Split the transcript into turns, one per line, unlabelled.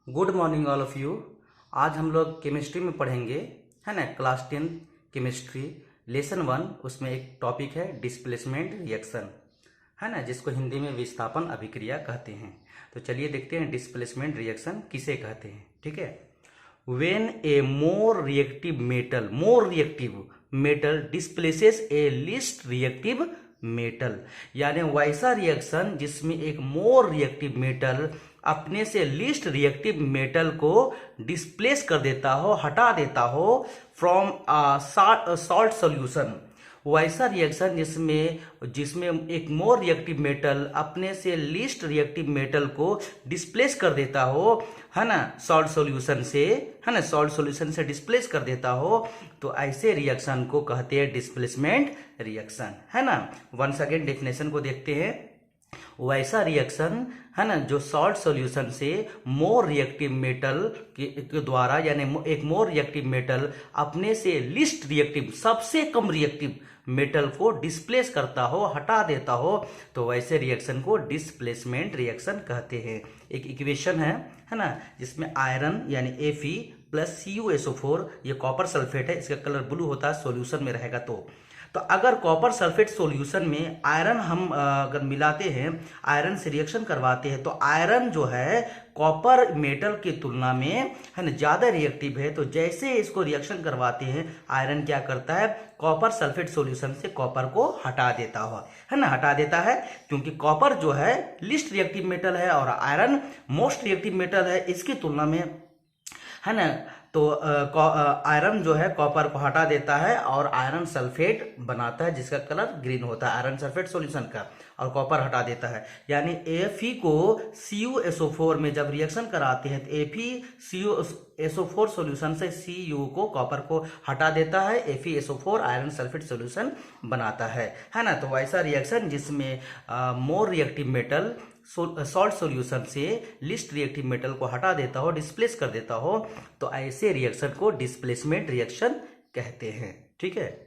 Good morning all of you. आज हम लोग केमिस्ट्री में पढ़ेंगे, है ना, क्लास 10 केमिस्ट्री लेसन 1। उसमें एक टॉपिक है डिस्प्लेसमेंट रिएक्शन, है ना, जिसको हिंदी में विस्थापन अभिक्रिया कहते हैं। तो चलिए देखते हैं डिस्प्लेसमेंट रिएक्शन किसे कहते हैं। ठीक है। When a more reactive metal displaces A least reactive metal, यानी वैसा रिएक्शन जिसमें एक मोर रिएक्टिव मेटल अपने से लिस्ट रिएक्टिव मेटल को डिस्प्लेस कर देता हो, हटा देता हो फ्रॉम सॉल्ट सॉल्यूशन। वैसा रिएक्शन जिसमें एक मोर रिएक्टिव मेटल अपने से लिस्ट रिएक्टिव मेटल को डिस्प्लेस कर देता हो, है ना, सॉल्ट सॉल्यूशन से, है ना, सॉल्ट सॉल्यूशन से डिस्प्लेस कर देता हो, तो ऐसे रिएक्शन को कहते हैं डिस्प्लेसमेंट रिएक्शन, है ना। वंस अगेन डेफिनेशन को देखते हैं। वैसा रिएक्शन, है ना, जो सॉल्ट सॉल्यूशन से मोर रिएक्टिव मेटल के द्वारा, यानी एक मोर रिएक्टिव मेटल अपने से लिस्ट रिएक्टिव, सबसे कम रिएक्टिव मेटल को डिस्प्लेस करता हो, हटा देता हो, तो वैसे रिएक्शन को डिस्प्लेसमेंट रिएक्शन कहते हैं। एक इक्वेशन है ना, जिसमें आयरन यानी Fe प्लस CuSO4, ये कॉपर सल्फेट है, इसका कलर ब्लू होता है सॉल्यूशन में रहेगा। तो अगर कॉपर सल्फेट सॉल्यूशन में आयरन हम अगर मिलाते हैं, आयरन से रिएक्शन करवाते हैं, तो आयरन जो है कॉपर मेटल की तुलना में, है ना, ज्यादा रिएक्टिव है। तो जैसे इसको रिएक्शन करवाते हैं, आयरन क्या करता है, कॉपर सल्फेट सॉल्यूशन से कॉपर को हटा देता है ना, हटा देता है, क्योंकि कॉपर जो है लिस्ट रिएक्टिव मेटल है और आयरन मोस्ट रिएक्टिव मेटल है इसकी तुलना में, है ना। तो आयरन जो है कॉपर को हटा देता है और आयरन सल्फेट बनाता है, जिसका कलर ग्रीन होता है आयरन सल्फेट सॉल्यूशन का, और कॉपर हटा देता है। यानी Fe को CuSO4 में जब रिएक्शन कराते हैं तो FeCuSO4 सॉल्यूशन से Cu को, कॉपर को हटा देता है, FeSO4 आयरन सल्फेट सॉल्यूशन बनाता है ना। तो वैसा रिएक्शन जिसमें more reactive metal salt solution से लिस्ट रिएक्टिव मेटल को हटा देता हो, डिस्प्लेस कर देता हो, तो ऐसे रिएक्शन को डिस्प्लेसमेंट रिएक्शन कहते हैं। ठीक है।